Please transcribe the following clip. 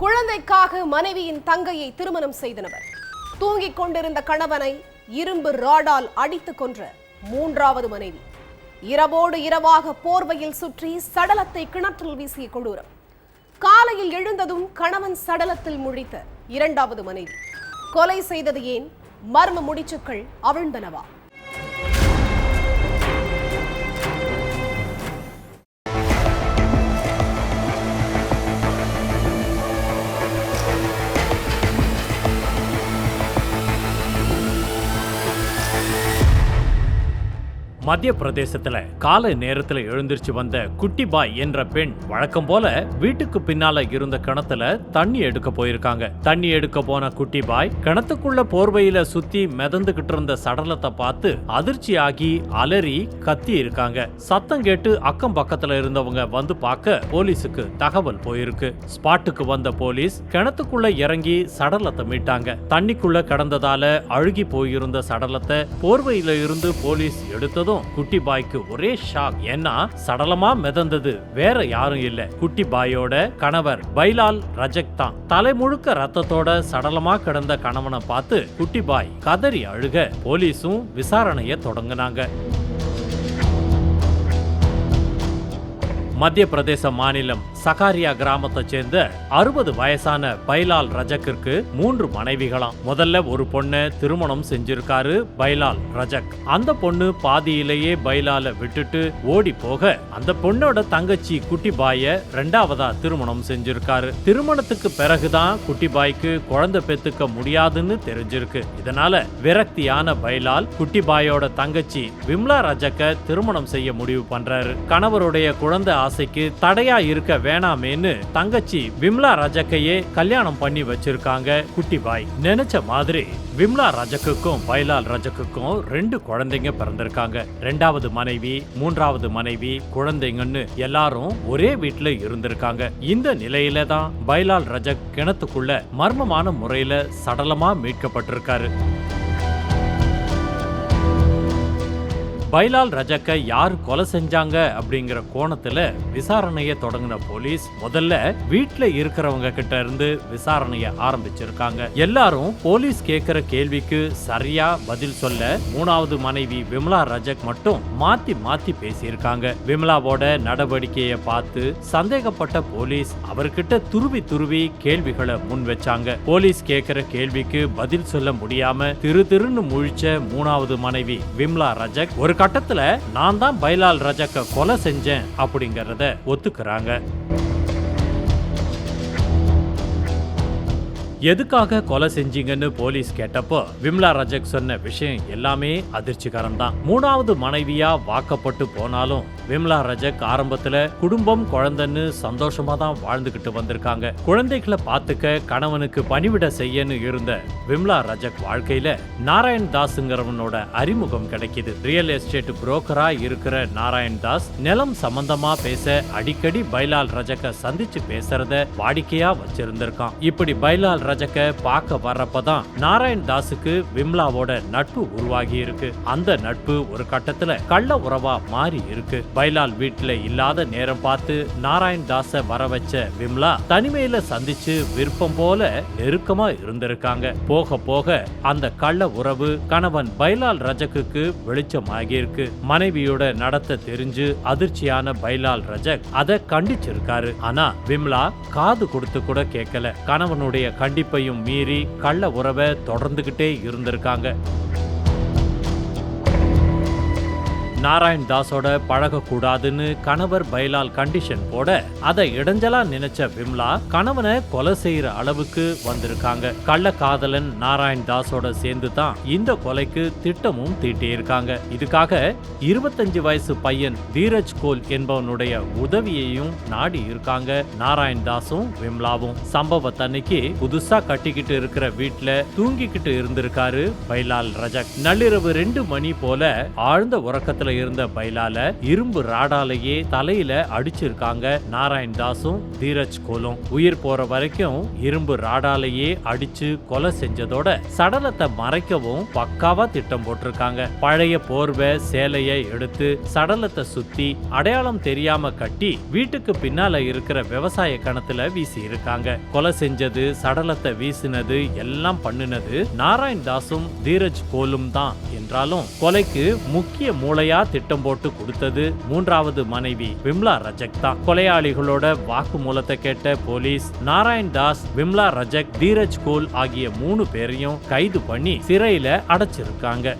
குழந்தைக்காக மனைவியின் தங்கையை திருமணம் செய்தனர். தூங்கிக் கொண்டிருந்த கணவனை இரும்பு ராடால் அடித்துக் கொன்ற மூன்றாவது மனைவி. இரவோடு இரவாக போர்வையில் சுற்றி சடலத்தை கிணற்றில் வீசிய கொடூரம். காலையில் எழுந்ததும் கணவன் சடலத்தில் முழித்த இரண்டாவது மனைவி. கொலை செய்தது ஏன்? மர்ம முடிச்சுக்கள் அவிழ்ந்தனவா? மத்திய பிரதேசத்துல காலை நேரத்துல எழுந்திருச்சு வந்த குட்டி பாய் என்ற பெண் வழக்கம் போல வீட்டுக்கு பின்னால இருந்த கிணத்துல தண்ணி எடுக்க போயிருக்காங்க. தண்ணி எடுக்க போன குட்டி பாய் கிணத்துக்குள்ள போர்வையில சுத்தி மிதந்துகிட்டு இருந்த சடலத்தை பார்த்து அதிர்ச்சியாகி அலறி கத்தி இருக்காங்க. சத்தம் கேட்டு அக்கம் பக்கத்துல இருந்தவங்க வந்து பார்க்க போலீஸுக்கு தகவல் போயிருக்கு. ஸ்பாட்டுக்கு வந்த போலீஸ் கிணத்துக்குள்ள இறங்கி சடலத்தை மீட்டாங்க. தண்ணிக்குள்ள கிடந்ததால அழுகி போயிருந்த சடலத்தை போர்வையில இருந்து போலீஸ் எடுத்ததும் குட்டி பாய்க்கு ஒரே ஷாக். ஏன்னா சடலமா மிதந்தது வேற யாரும் இல்ல, குட்டி பாயோட கணவர் பைலால் ரஜக் தான். தலை முழுக்க ரத்தத்தோட சடலமா கிடந்த கணவனை பார்த்து குட்டி பாய் கதறி அழுக போலீஸும் விசாரணைய தொடங்கினாங்க. மத்திய பிரதேச மாநிலம் சகாரியா கிராமத்தை சேர்ந்த 60 வயசான பைலால் ரஜக்கிற்கு 3 மனைவிகளாம். முதல்ல ஒரு பொண்ணை திருமணம் செஞ்சிருக்காரு பைலால் ரஜக். அந்த பொண்ணு பாதியிலேயே பைலால விட்டுட்டு ஓடி போக அந்த பொண்ணோட தங்கச்சி குட்டி பாய 2வதா திருமணம் செஞ்சிருக்காரு. திருமணத்துக்கு பிறகுதான் குட்டி பாய்க்கு குழந்தை பெத்துக்க முடியாதுன்னு தெரிஞ்சிருக்கு. இதனால விரக்தியான பைலால் குட்டி பாயோட தங்கச்சி விம்லா ரஜக்க திருமணம் செய்ய முடிவு பண்றாரு. கணவருடைய குழந்தை ஆசைக்கு தடையா இருக்க வேணாமேன்னு தங்கச்சி விம்லா ரஜக்கையே கல்யாணம் பண்ணி வச்சிருக்காங்க குட்டி பாய். நினைச்ச மாதிரி விம்லா ரஜக்குக்கும் பைலால் ரஜக்குக்கும் 2 குழந்தைங்க பிறந்திருக்காங்க. 2வது மனைவி, 3வது மனைவி, குழந்தைங்கன்னு எல்லாரும் ஒரே வீட்டுல இருந்திருக்காங்க. இந்த நிலையில தான் பைலால் ரஜக் கிணத்துக்குள்ள மர்மமான முறையில சடலமா மீட்கப்பட்டிருக்காரு. பைலால் ரஜக்க யார் கொலை செஞ்சாங்க அப்படிங்கிற கோணத்துல விசாரணைய தொடங்கின போலீஸ் முதல்ல வீட்டுல இருக்கிறவங்க கிட்ட இருந்து விசாரணைய ஆரம்பிச்சிருக்காங்க. எல்லாரும் போலீஸ் கேட்கிற கேள்விக்கு சரியா பதில் சொல்ல 3வது மனைவி விமலா ரஜக் மட்டும் மாத்தி மாத்தி பேசியிருக்காங்க. விமலாவோட நடவடிக்கையை பார்த்து சந்தேகப்பட்ட போலீஸ் அவர்கிட்ட துருவி கேள்விகளை முன் வச்சாங்க. போலீஸ் கேட்கிற கேள்விக்கு பதில் சொல்ல முடியாம திருன்னு முழிச்ச 3வது மனைவி விமலா ரஜக் ஒரு கட்டத்துல நான் தான் பைலால் ரஜக்க கொலை செஞ்சேன் அப்படிங்கறத ஒத்துக்கிறாங்க. எதுக்காக கொலை செஞ்சீங்கன்னு போலீஸ் கேட்டப்போ விம்லா ரஜக் சொன்ன விஷயம் எல்லாமே அதிர்ச்சிகரம் தான். 3வது மனைவியா வாக்கப்பட்டு போனாலும் விம்லா ரஜக் ஆரம்பத்துல குடும்பம் குழந்தைன்னு சந்தோஷமா தான் வாழ்ந்துகிட்டு வந்திருக்காங்க. குழந்தைகளை பார்த்துக்க கணவனுக்கு பணிவிட செய்யன்னு இருந்த விம்லா ரஜக் வாழ்க்கையில நாராயண் தாஸ்ங்கிறவனோட அறிமுகம் கிடைக்குது. ரியல் எஸ்டேட் புரோக்கரா இருக்கிற நாராயண் தாஸ் நிலம் சம்பந்தமா பேச அடிக்கடி பைலால் ரஜக்க சந்திச்சு பேசுறத வாடிக்கையா வச்சிருந்திருக்கான். இப்படி பைலால் ரஜக்க பார்க்க வர்றப்பதான் நாராயண் தாஸுக்கு விம்லாவோட நட்பு உருவாகி இருக்கு. அந்த நட்பு ஒரு கட்டத்துல கள்ள உறவா மாறி இருக்கு. பைலால் வீட்டுல இல்லாத நேரம் பார்த்து நாராயண் தாஸ வர வச்ச விம்லா தனிமையில சந்திச்சு விருப்பம் போல நெருக்கமா இருந்திருக்காங்க. போக போக அந்த கள்ள உறவு கணவன் பைலால் ரஜக்குக்கு வெளிச்சமாகி இருக்கு. மனைவியோட நடத்த தெரிஞ்சு அதிர்ச்சியான பைலால் ரஜக் அதை கண்டிச்சிருக்காரு. ஆனா விம்லா காது கொடுத்து கூட கேட்கல. கணவனுடைய கண்டிப்பையும் மீறி கள்ள உறவை தொடர்ந்துகிட்டே இருந்திருக்காங்க. நாராயண் தாஸோட பழகக்கூடாதுன்னு கணவர் பைலால் கண்டிஷன் போட அதை இடைஞ்சலா நினைச்ச விம்லா கணவனை கொலை செய்யற அளவுக்கு வந்திருக்காங்க. கள்ள காதலன் நாராயண் தாஸோட சேர்ந்து தான் இந்த கொலைக்கு திட்டமும் தீட்டியிருக்காங்க. இதுக்காக 25 வயசு பையன் தீரஜ் கோல் என்பவனுடைய உதவியையும் நாடி இருக்காங்க நாராயண் தாஸும் விம்லாவும். சம்பவத்தன்னைக்கு புதுசா கட்டிக்கிட்டு இருக்கிற வீட்டுல தூங்கிக்கிட்டு இருந்திருக்காரு பைலால் ரஜக். நள்ளிரவு 2 மணி போல ஆழ்ந்த உறக்கத்துல இருந்த பைலால இரும்பு ராடாலேயே தலையில அடிச்சிருக்காங்க நாராயண் தாஸும் தீரஜ் கோலும். உயிர் போற வரைக்கும் இரும்பு ராடாலேயே அடிச்சு கொலை செஞ்சதோட சடலத்தை மறைக்கவும் பக்காவா திட்டம் போட்டிருக்காங்க. பழைய போர்வை சேலையை எடுத்து சடலத்தை சுத்தி அடையாளம் தெரியாம கட்டி வீட்டுக்கு பின்னால இருக்கிற விவசாய கணத்துல வீசி இருக்காங்க. கொலை செஞ்சது, சடலத்தை வீசினது எல்லாம் பண்ணினது நாராயண் தாஸும் தீரஜ் கோலும் தான் என்றாலும் கொலைக்கு முக்கிய மூளையா திட்டம் போட்டு கொடுத்தது மூன்றாவது மனைவி விம்லா ரஜக் தான். கொலையாளிகளோட வாக்குமூலத்தை கேட்ட போலீஸ் நாராயண் தாஸ், விம்லா ரஜக், தீரஜ் கோல் ஆகிய 3 பேரையும் கைது பண்ணி சிறையில அடைச்சிருக்காங்க.